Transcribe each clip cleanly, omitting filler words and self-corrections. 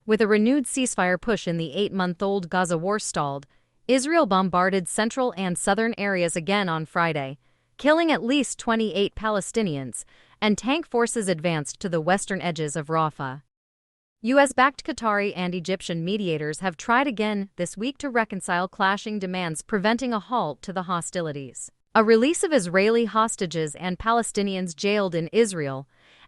With a renewed ceasefire push in the 8-month-old Gaza war stalled, Israel bombarded central and southern areas again on Friday, killing at least 28 Palestinians, and tank forces advanced to the western edges of Rafah. U.S.-backed Qatari and Egyptian mediators have tried again this week to reconcile clashing demands, preventing a halt to the hostilities. A release of Israeli hostages and Palestinians jailed in Israel,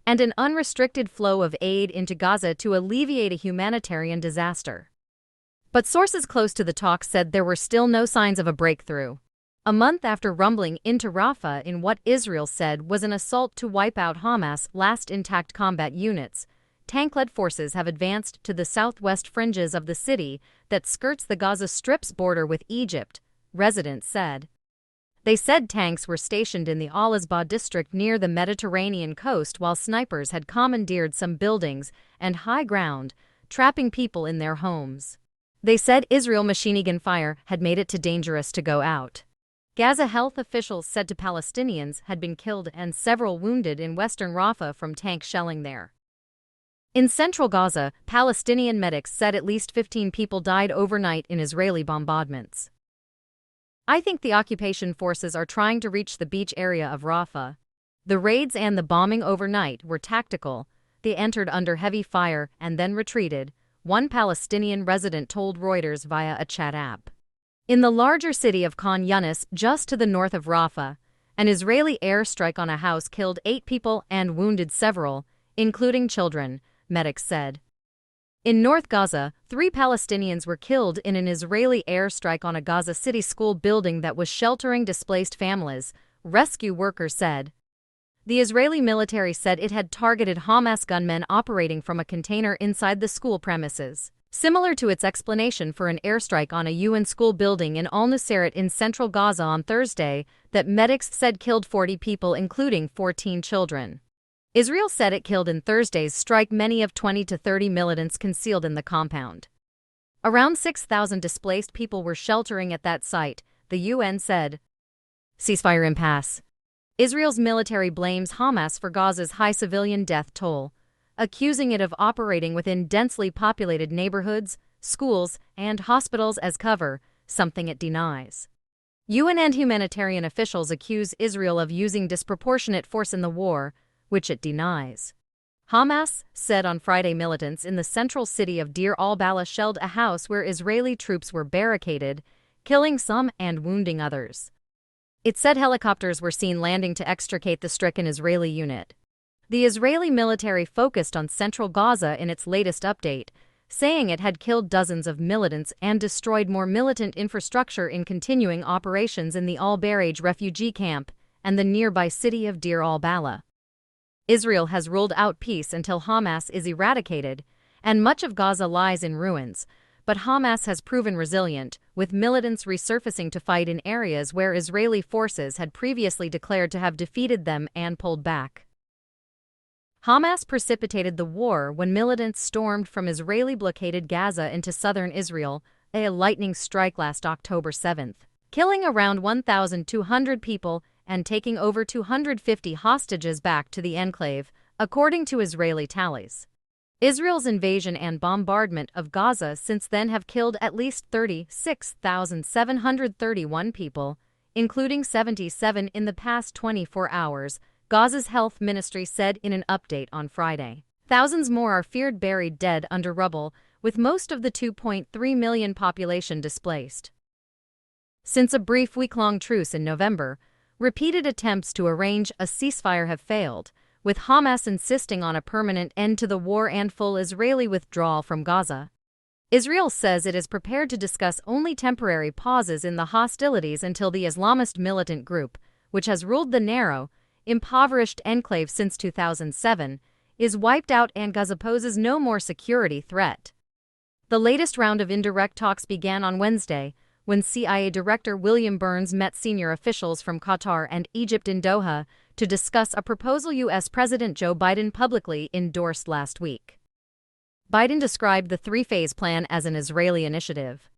and an unrestricted flow of aid into Gaza to alleviate a humanitarian disaster. But sources close to the talks said there were still no signs of a breakthrough. A month after rumbling into Rafah in what Israel said was an assault to wipe out Hamas' last intact combat units, tank-led forces have advanced to the southwest fringes of the city that skirts the Gaza Strip's border with Egypt, residents said. They said tanks were stationed in the Al-Azba district near the Mediterranean coast while snipers had commandeered some buildings and high ground, trapping people in their homes. They said Israel machine gun fire had made it too dangerous to go out. Gaza health officials said Palestinians had been killed and several wounded in western Rafah from tank shelling there. In central Gaza, Palestinian medics said at least 15 people died overnight in Israeli bombardments. I think the occupation forces are trying to reach the beach area of Rafah. The raids and the bombing overnight were tactical. They entered under heavy fire and then retreated, one Palestinian resident told Reuters via a chat app. In the larger city of Khan Yunis, just to the north of Rafah, an Israeli airstrike on a house killed 8 people and wounded several, including children, medics said. In North Gaza, 3 Palestinians were killed in an Israeli airstrike on a Gaza City school building that was sheltering displaced families, rescue workers said. The Israeli military said it had targeted Hamas gunmen operating from a container inside the school premises, similar to its explanation for an airstrike on a UN school building in Al-Nusayrat in central Gaza on Thursday that medics said killed 40 people, including 14 children. Israel said it killed in Thursday's strike many of 20 to 30 militants concealed in the compound. Around 6,000 displaced people were sheltering at that site, the UN said. Ceasefire impasse. Israel's military blames Hamas for Gaza's high civilian death toll, accusing it of operating within densely populated neighborhoods, schools, and hospitals as cover, something it denies. UN and humanitarian officials accuse Israel of using disproportionate force in the war, which it denies. Hamas said on Friday militants in the central city of Deir al-Balah shelled a house where Israeli troops were barricaded, killing some and wounding others. It said helicopters were seen landing to extricate the stricken Israeli unit. The Israeli military focused on central Gaza in its latest update, saying it had killed dozens of militants and destroyed more militant infrastructure in continuing operations in the Al-Baraj refugee camp and the nearby city of Deir al-Balah. Israel has ruled out peace until Hamas is eradicated, and much of Gaza lies in ruins, but Hamas has proven resilient, with militants resurfacing to fight in areas where Israeli forces had previously declared to have defeated them and pulled back. Hamas precipitated the war when militants stormed from Israeli-blockaded Gaza into southern Israel, a lightning strike last October 7, killing around 1,200 people and taking over 250 hostages back to the enclave, according to Israeli tallies. Israel's invasion and bombardment of Gaza since then have killed at least 36,731 people, including 77 in the past 24 hours, Gaza's health ministry said in an update on Friday. Thousands more are feared buried dead under rubble, with most of the 2.3 million population displaced. Since a brief week-long truce in November, repeated attempts to arrange a ceasefire have failed, with Hamas insisting on a permanent end to the war and full Israeli withdrawal from Gaza. Israel says it is prepared to discuss only temporary pauses in the hostilities until the Islamist militant group, which has ruled the narrow, impoverished enclave since 2007, is wiped out and Gaza poses no more security threat. The latest round of indirect talks began on Wednesday, when CIA Director William Burns met senior officials from Qatar and Egypt in Doha to discuss a proposal U.S. President Joe Biden publicly endorsed last week. Biden described the three-phase plan as an Israeli initiative.